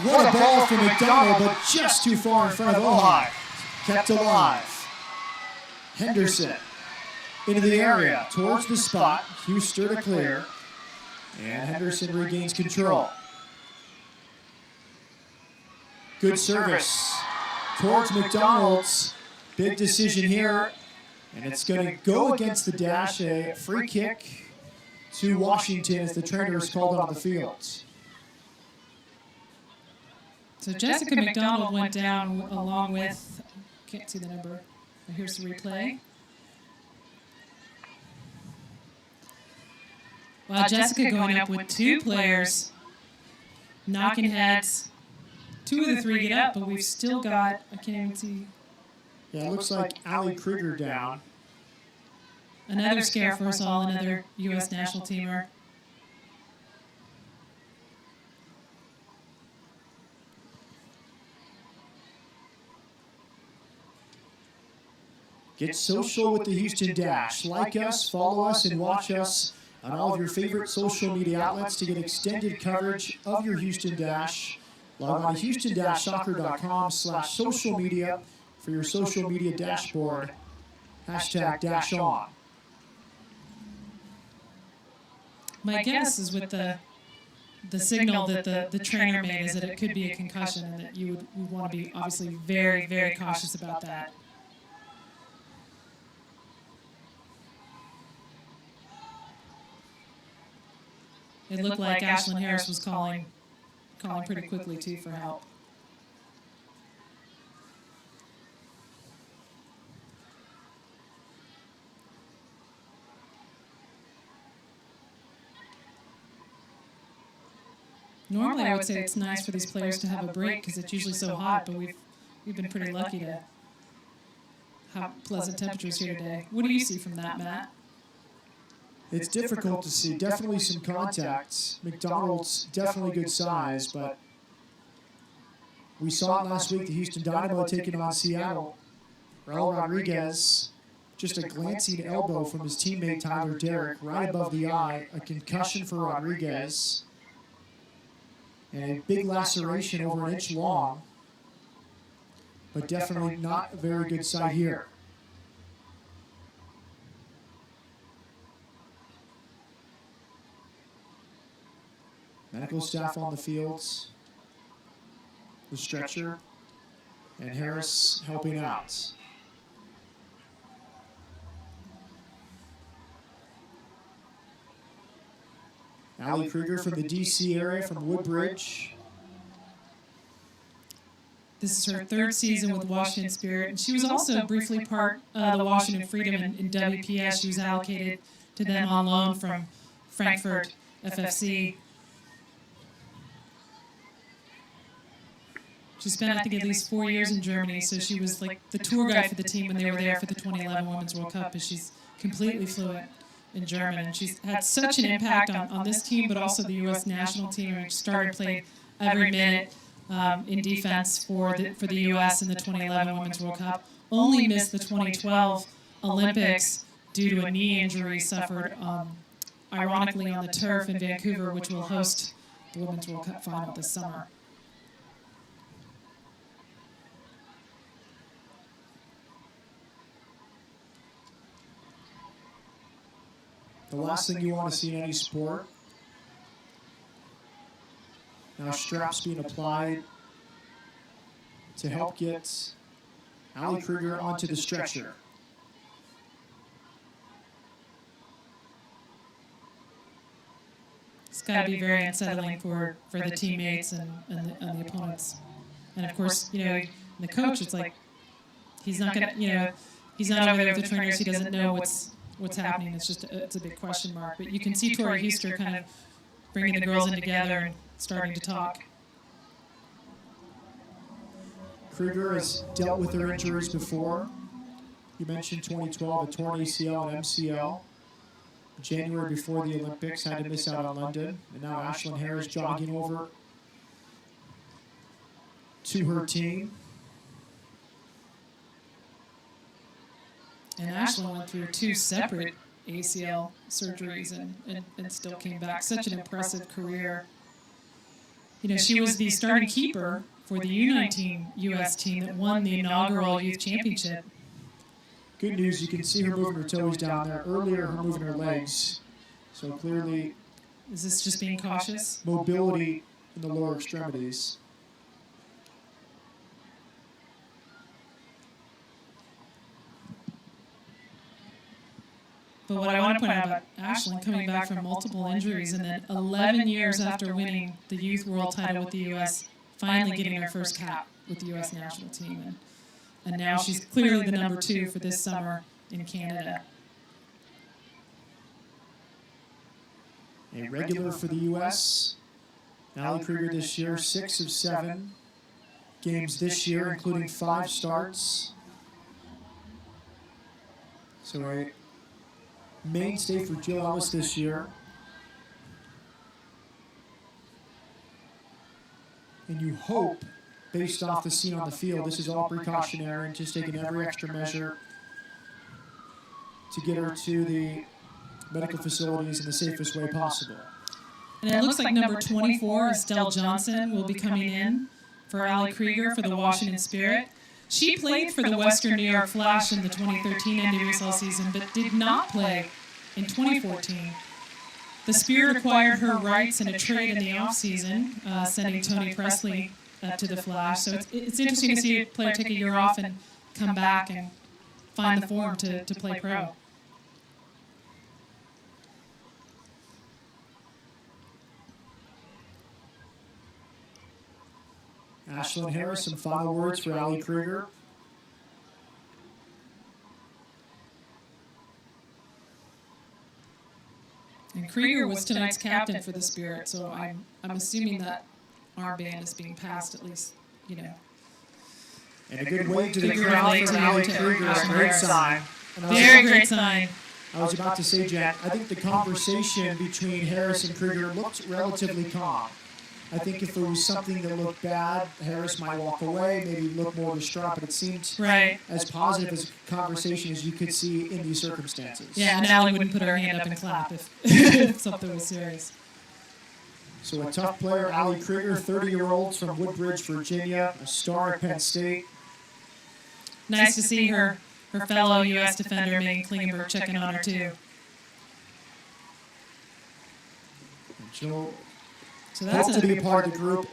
What a ball from McDonald, but just too far in front of Ojai. Kept alive. Henderson into the area, towards the spot. Huster to clear. And Henderson regains control. Good service towards McDonald's. Big decision here. And it's going to go against the dash. A free kick to Washington as the trainer is called on the field. So Jessica McDonald went down along with, can't see the number, here's the replay. Wow, Jessica going up with two players, knocking heads. Two of the three get up, but we've still got, I can't even see. Yeah, it looks like Allie Krieger down. Another scare for us all, another U.S. national teamer. Get social with the Houston Dash. Like us, follow us, and watch us on all of your favorite social media outlets to get extended coverage of your Houston Dash. Log on to houston-soccer.com/social media for your social media dashboard. Hashtag Dash On. My guess is with the signal that the trainer made is that it could be a concussion and that you would want to be obviously very, very cautious about that. It looked like Ashlyn Harris was calling pretty quickly too for help. Normally, I would say it's nice for these players to have a break because it's usually so hot, but we've been pretty lucky to have pleasant temperatures here today. What do you see from that, Matt? It's difficult to see. Definitely some contacts. McDonald's definitely good size, but we saw it last week, the Houston Dynamo taking on Seattle. Raul Rodriguez, just a glancing elbow from his teammate Tyler Derrick right above the eye. A concussion for Rodriguez. And a big laceration over an inch long. But definitely not a very good sight here. Medical staff on the fields. The stretcher. And Harris helping out. Allie Krieger from the D.C. area, from Woodbridge. This is her third season with Washington Spirit, and she was also briefly part of the Washington Freedom in WPS. She was allocated to them on loan from Frankfurt FFC. She spent, I think, at least 4 years in Germany, so she was like the tour guide for the team when they were there for the 2011 Women's World Cup, and she's completely fluent in German. And she's had such an impact on this team, but also the U.S. national team. And she played every minute in defense for the U.S. in the 2011 Women's World Cup. Only missed the 2012 Olympics due to a knee injury suffered, ironically, on the turf in Vancouver, which will host the Women's World Cup final this summer. The last thing you want to see in any sport. Now straps being applied to help get Allie Krieger onto the stretcher. It's got to be very unsettling for the teammates and the opponents. And of course, the coach, it's like he's not going to, he's not over there with the trainers. He doesn't know what's happening. It's a big question mark. But you can see Tori Huster kind of bringing the girls in together and starting to talk. Krieger has dealt with her injuries before. You mentioned 2012, a torn ACL and MCL. January before the Olympics, had to miss out on London. And now Ashlyn Harris jogging over to her team. And Ashlyn went through 2 separate ACL surgeries and still came back. Such an impressive career. she was the starting keeper for the U19 U.S. team that won the inaugural youth championship. Good news, you can see her moving her toes down there. Earlier, her moving her legs. So clearly, is this just being cautious? Mobility in the lower extremities. But what I want to point out about Ashlyn coming back from multiple injuries and then 11 years after winning the youth world title with the U.S., finally getting her first cap with the U.S. national team. And now she's clearly the number 2 for this summer in Canada. A regular for the U.S. Allie Krieger this year, 6 of 7 games this year, including 5 starts. So a mainstay for Jill Ellis this year. And you hope, based off the scene on the field, this is all precautionary and just taking every extra measure to get her to the medical facilities in the safest way possible. And it looks like number 24, Estelle Johnson, will be coming in for Allie Krieger for the Washington Spirit. She played for the Western New York Flash in the 2013 NWSL season, but did not play in 2014. The Spirit acquired her rights in a trade in the offseason, sending Tony Presley to the Flash. So it's interesting to see a player take a year off and come back and find the form to play pro. Ashlyn Harris, some final words for Allie Krieger. And Krieger was tonight's captain for the Spirit, so I'm assuming that armband is being passed at least, And a good wave to the crowd for Allie Krieger. A great sign. Very great sign. I was about to say, Jen, I think the conversation between Harris and Krieger looked relatively calm. I think if there was something that looked bad, Harris might walk away, maybe look more distraught, but it seemed as positive as a conversation as you could see in these circumstances. Yeah, and Allie wouldn't put her hand up and clap if something was serious. So a tough player, Allie Krieger, 30-year-old from Woodbridge, Virginia, a star at Penn State. Nice to see her fellow U.S. defender, Megan Klingenberg, checking on her too. She'll hope to be a part of the group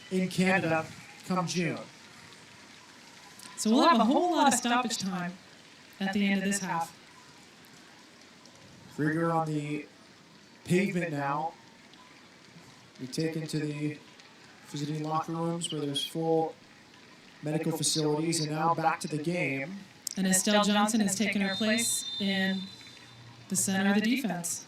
in Canada come June. So we'll have a whole lot of stoppage time at the end of this half. Krieger on the pavement now. Be taken to the visiting locker rooms where there's full medical facilities, and now back to the game. And Estelle Johnson has taken her place in the center of the defense.